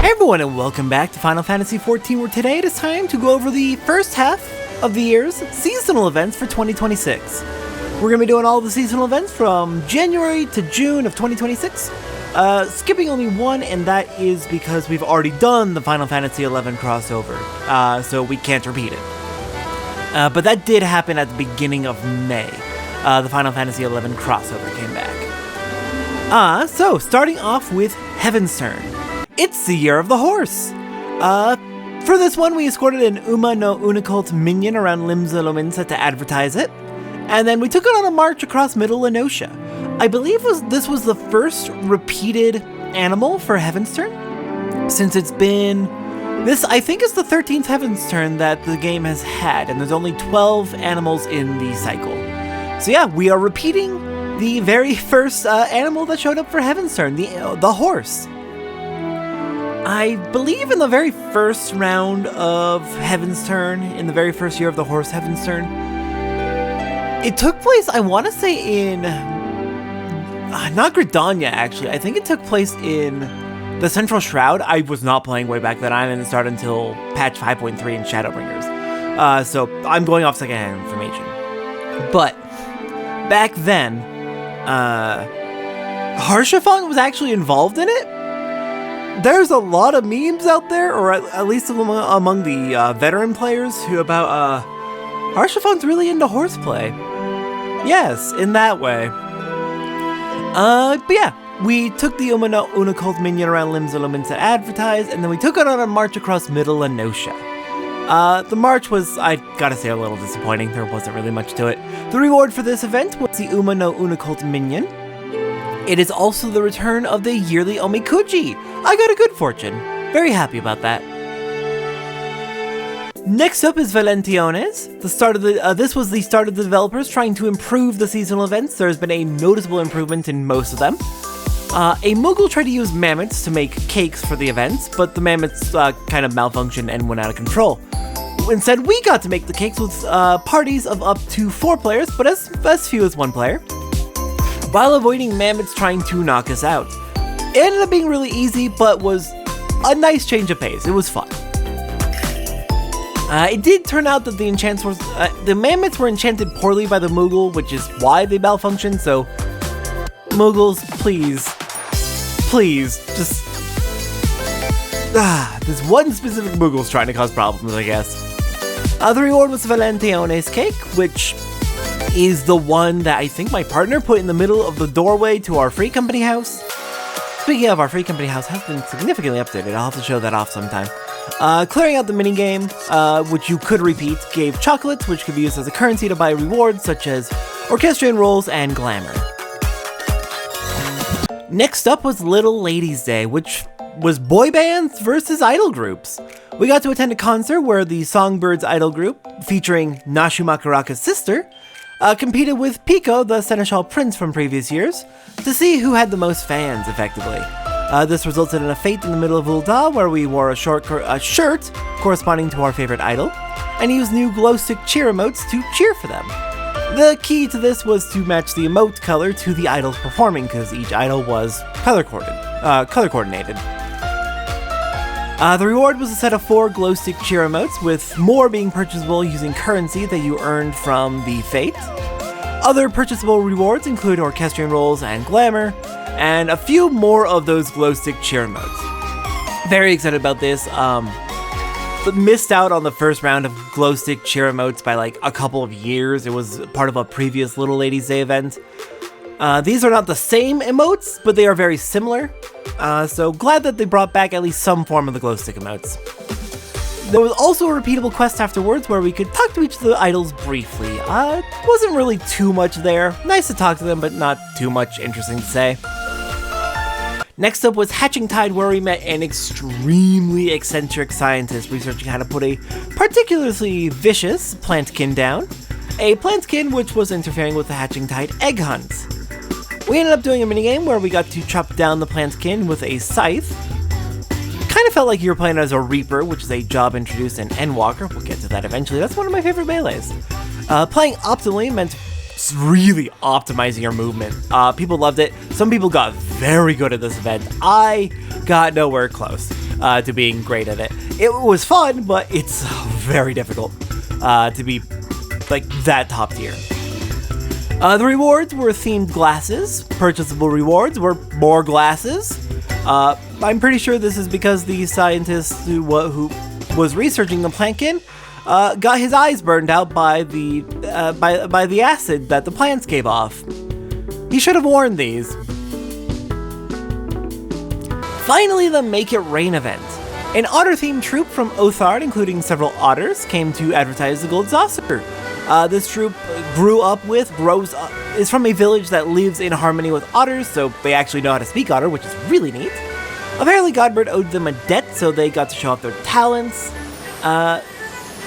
Hey everyone, and welcome back to Final Fantasy XIV, where today it is time to go over the first half of the year's seasonal events for 2026. We're going to be doing all the seasonal events from January to June of 2026, skipping only one, and that is because we've already done the Final Fantasy XI crossover, so we can't repeat it. But that did happen at the beginning of May. The Final Fantasy XI crossover came back. So starting off with Heavensturn. It's the Year of the Horse! For this one, we escorted an Uma no Unicult minion around Limsa Lominsa to advertise it, and then we took it on a march across Middle Lenosha. I believe this was the first repeated animal for Heavensturn, since it's been... This, I think, is the 13th Heavensturn that the game has had, and there's only 12 animals in the cycle. So yeah, we are repeating the very first animal that showed up for Heavensturn, the horse. I believe in the very first round of Heavensturn, in the very first year of the horse Heavensturn, it took place, I want to say in, not Gridania actually, I think it took place in the Central Shroud. I was not playing way back then, I didn't start until patch 5.3 in Shadowbringers, so I'm going off secondhand information. But, back then, Harshaphon was actually involved in it. There's a lot of memes out there, or at least among the veteran players, who about Harshaphon's really into horseplay. Yes, in that way. But yeah, we took the Uma no Unicult minion around Limsa Lominsa to advertise, and then we took it on a march across Middle Lenosha. The march was, I gotta say, a little disappointing. There wasn't really much to it. The reward for this event was the Uma no Unicult minion. It is also the return of the yearly Omikuji. I got a good fortune. Very happy about that. Next up is Valentiones. This was the start of the developers trying to improve the seasonal events. There has been a noticeable improvement in most of them. A Moogle tried to use mammoths to make cakes for the events, but the mammoths kind of malfunctioned and went out of control. Instead, we got to make the cakes with parties of up to 4 players, but as few as 1 player, while avoiding mammoths trying to knock us out. It ended up being really easy, but was a nice change of pace. It was fun. It did turn out that the mammoths were enchanted poorly by the Moogle, which is why they malfunctioned, so Moogles, please, just... There's one specific Moogle's trying to cause problems, I guess. The reward was Valentione's cake, which is the one that I think my partner put in the middle of the doorway to our free company house. Speaking of, our free company house has been significantly updated. I'll have to show that off sometime. Clearing out the minigame, which you could repeat, gave chocolates, which could be used as a currency to buy rewards such as Orchestrion Rolls and Glamour. Next up was Little Ladies Day, which was boy bands versus idol groups. We got to attend a concert where the Songbirds idol group, featuring Nashu Makaraka's sister, competed with Pico, the Seneschal Prince from previous years, to see who had the most fans, effectively. This resulted in a fete in the middle of Ul'dah, where we wore a shirt corresponding to our favorite idol, and used new glow-stick cheer emotes to cheer for them. The key to this was to match the emote color to the idols performing, because each idol was color-coordinated. The reward was a set of 4 glow-stick cheer emotes, with more being purchasable using currency that you earned from the fate. Other purchasable rewards include Orchestrion Rolls and Glamour, and a few more of those glow-stick cheer emotes. Very excited about this. But missed out on the first round of glow-stick cheer emotes by like a couple of years. It was part of a previous Little Ladies Day event. These are not the same emotes, but they are very similar. So glad that they brought back at least some form of the glow stick emotes. There was also a repeatable quest afterwards where we could talk to each of the idols briefly. Wasn't really too much there. Nice to talk to them, but not too much interesting to say. Next up was Hatchingtide, where we met an extremely eccentric scientist researching how to put a particularly vicious plantkin down. A plantkin which was interfering with the Hatchingtide egg hunt. We ended up doing a minigame where we got to chop down the plantkin with a scythe. Kind of felt like you were playing as a Reaper, which is a job introduced in Endwalker. We'll get to that eventually. That's one of my favorite melees. Playing optimally meant really optimizing your movement. People loved it. Some people got very good at this event. I got nowhere close. to being great at it. It was fun, but it's very difficult to be like that top tier. The rewards were themed glasses. Purchasable rewards were more glasses. I'm pretty sure this is because the scientist who was researching the plankin got his eyes burned out by the acid that the plants gave off. He should have worn these. Finally, the Make It Rain event. An otter-themed troupe from Othard, including several otters, came to advertise the Gold Saucer. This troupe is from a village that lives in harmony with otters, so they actually know how to speak otter, which is really neat. Apparently Godbird owed them a debt, so they got to show off their talents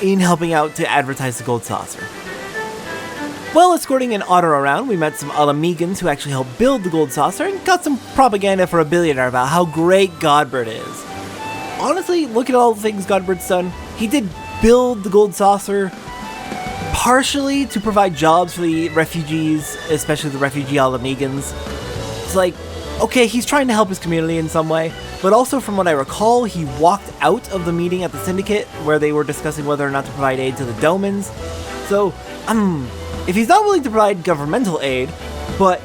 in helping out to advertise the Gold Saucer. While escorting an otter around, we met some Alamegans who actually helped build the Gold Saucer and got some propaganda for a billionaire about how great Godbird is. Honestly, look at all the things Godbird's done. He did build the Gold Saucer partially to provide jobs for the refugees, especially the refugee Alamegans. It's like, okay, he's trying to help his community in some way, but also from what I recall, he walked out of the meeting at the Syndicate where they were discussing whether or not to provide aid to the Domans. So, if he's not willing to provide governmental aid, but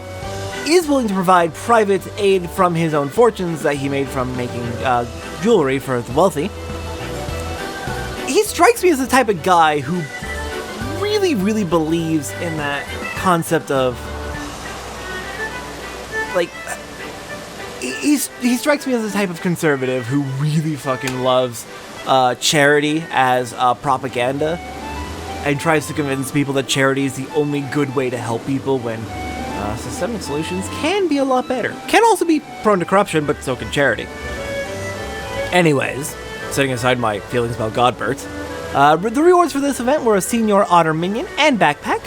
is willing to provide private aid from his own fortunes that he made from making jewelry for the wealthy, he strikes me as the type of guy who really, really believes in that concept of, like, he strikes me as the type of conservative who really fucking loves charity as propaganda and tries to convince people that charity is the only good way to help people when systemic solutions can be a lot better. Can also be prone to corruption, but so can charity. Anyways, setting aside my feelings about Godbert, the rewards for this event were a Senior Otter Minion and backpack.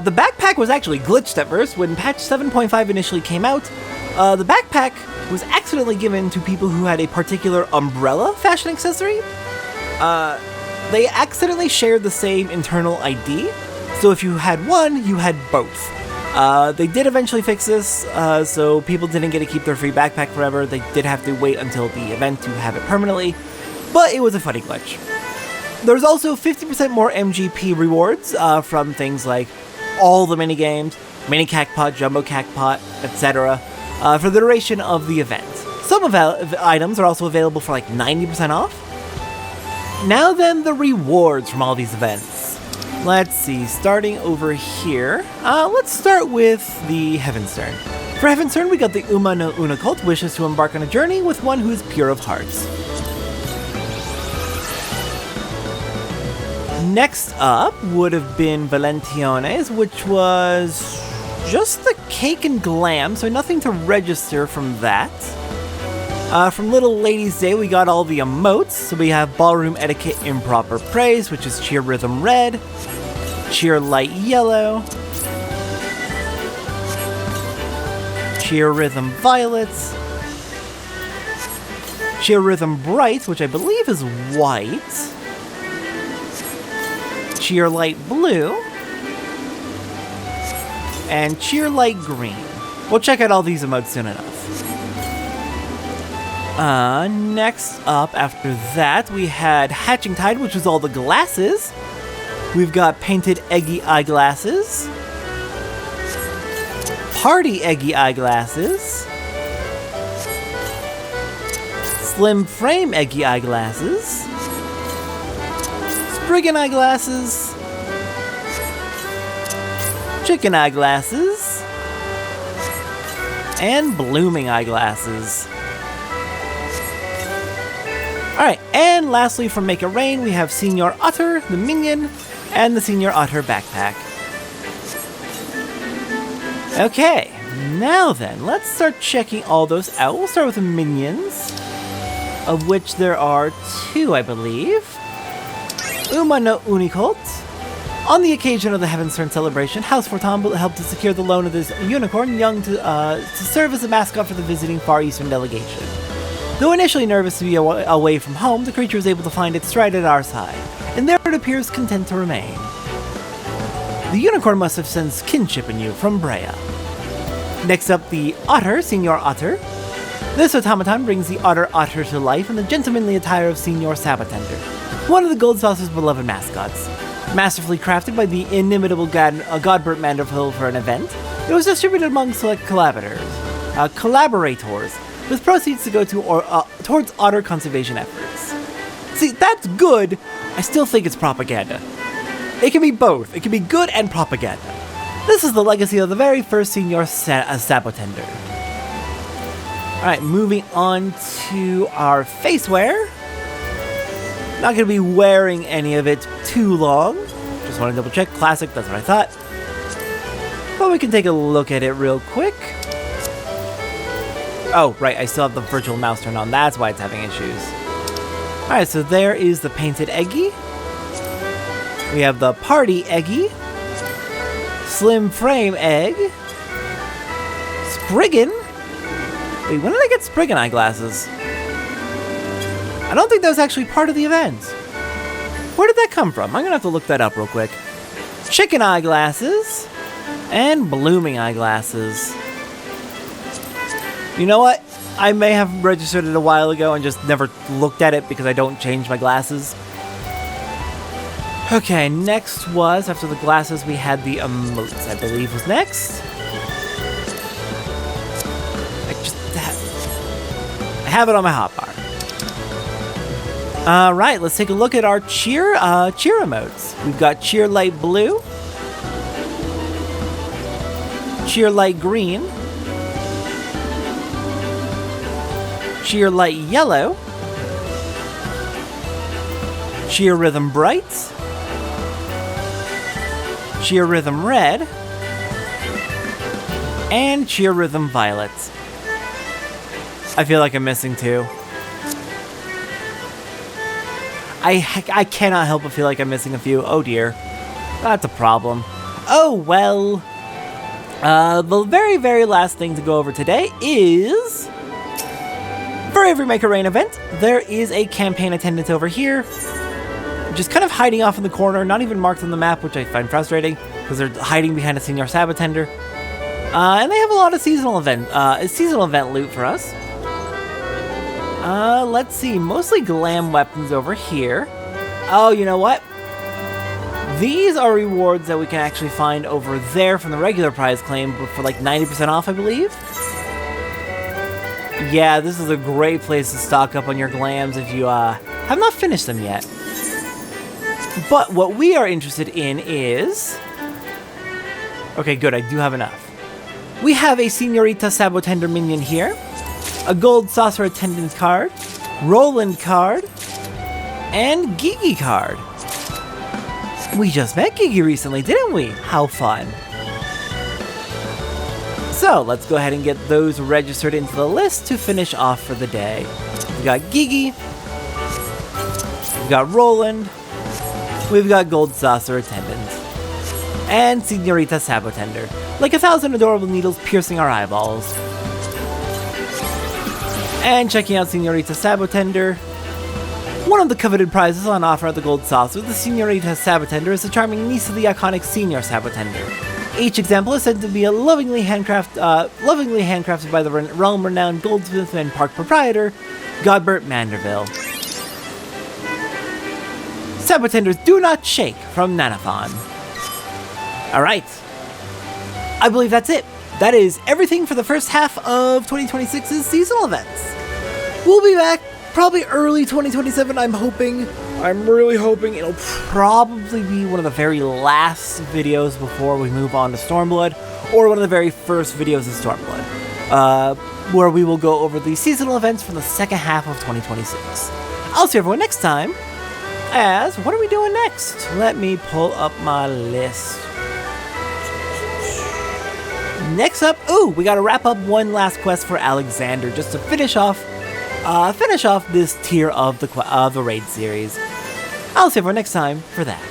The backpack was actually glitched at first. When patch 7.5 initially came out, the backpack was accidentally given to people who had a particular umbrella fashion accessory. They accidentally shared the same internal ID, so if you had one, you had both. They did eventually fix this, so people didn't get to keep their free backpack forever. They did have to wait until the event to have it permanently, but it was a funny glitch. There's also 50% more MGP rewards from things like all the minigames, Mini Cactpot, Jumbo Cactpot, etc. For the duration of the event. Some of the items are also available for like 90% off. Now then, the rewards from all these events. Let's see, starting over here, let's start with the Heavensturn. For Heavensturn, we got the Uma no Unacult wishes to embark on a journey with one who is pure of hearts. Next up would have been Valentione's, which was just the cake and glam, so nothing to register from that. From Little Lady's Day, we got all the emotes. So we have Ballroom Etiquette Improper Praise, which is Cheer Rhythm Red, Cheer Light Yellow, Cheer Rhythm Violets, Cheer Rhythm Bright, which I believe is white, Cheer Light Blue, and Cheer Light Green. We'll check out all these emotes soon enough. Next up after that, we had Hatchingtide, which was all the glasses. We've got Painted Eggy Eyeglasses, Party Eggy Eyeglasses, Slim Frame Eggy Eyeglasses, Spriggan Eyeglasses, Chicken Eyeglasses, and Blooming Eyeglasses. Alright, and lastly from Make It Rain, we have Senior Otter, the Minion, and the Senior Otter Backpack. Okay, now then, let's start checking all those out. We'll start with the Minions, of which there are 2, I believe. Uma no Unicult. On the occasion of the Heavensturn celebration, House Forton helped to secure the loan of this unicorn, young to serve as a mascot for the visiting Far Eastern delegation. Though initially nervous to be away from home, the creature is able to find its stride at our side, and there it appears content to remain. The unicorn must have sensed kinship in you from Brea. Next up, the Otter, Senior Otter. This automaton brings the otter to life in the gentlemanly attire of Senior Sabotender, one of the Gold Saucer's beloved mascots. Masterfully crafted by the inimitable Godbert Manderville for an event, it was distributed among select collaborators, with proceeds to go towards otter conservation efforts. See, that's good. I still think it's propaganda. It can be both. It can be good and propaganda. This is the legacy of the very first Senior Sabotender. Alright, moving on to our face wear. Not going to be wearing any of it too long. Just want to double check. Classic, that's what I thought. But we can take a look at it real quick. Oh, right, I still have the virtual mouse turned on. That's why it's having issues. Alright, so there is the painted Eggy. We have the party Eggy. Slim frame egg. Spriggan. Wait, when did I get Spriggan eyeglasses? I don't think that was actually part of the event. Where did that come from? I'm gonna have to look that up real quick. Chicken eyeglasses. And blooming eyeglasses. You know what? I may have registered it a while ago and just never looked at it because I don't change my glasses. Okay, next was, after the glasses, we had the emotes, I believe was next. I have it on my hotbar. Alright, let's take a look at our cheer emotes. We've got cheer light blue, cheer light green, cheer light yellow, cheer rhythm bright, cheer rhythm red, and cheer rhythm violet. I feel like I'm missing two. I cannot help but feel like I'm missing a few. Oh dear. That's a problem. Oh well. The very, very last thing to go over today is... For every Make It Rain event, there is a campaign attendance over here. Just kind of hiding off in the corner, not even marked on the map, which I find frustrating, because they're hiding behind a Senior Sabotender. And they have a lot of seasonal event loot for us. Let's see, mostly glam weapons over here. Oh, you know what? These are rewards that we can actually find over there from the regular prize claim, but for like 90% off, I believe. Yeah, this is a great place to stock up on your glams if you have not finished them yet. But what we are interested in is... Okay, good, I do have enough. We have a Senorita Sabotender minion here, a Gold Saucer Attendant card, Roland card, and Gigi card. We just met Gigi recently, didn't we? How fun. So, let's go ahead and get those registered into the list to finish off for the day. We've got Gigi, we've got Roland, we've got Gold Saucer Attendant, and Senorita Sabotender. Like 1,000 adorable needles piercing our eyeballs. And checking out Senorita Sabotender, one of the coveted prizes on offer at the Gold Saucer, the Senorita Sabotender is the charming niece of the iconic Senior Sabotender. Each example is said to be lovingly handcrafted by the realm-renowned goldsmith and park proprietor, Godbert Manderville. Sabotenders do not shake from Nanathon. Alright. I believe that's it. That is everything for the first half of 2026's seasonal events. We'll be back probably early 2027, I'm hoping. I'm really hoping it'll probably be one of the very last videos before we move on to Stormblood, or one of the very first videos of Stormblood, where we will go over the seasonal events from the second half of 2026. I'll see everyone next time, as what are we doing next? Let me pull up my list. Next up, we gotta wrap up one last quest for Alexander, just to finish off this tier of the raid series. I'll see everyone next time for that.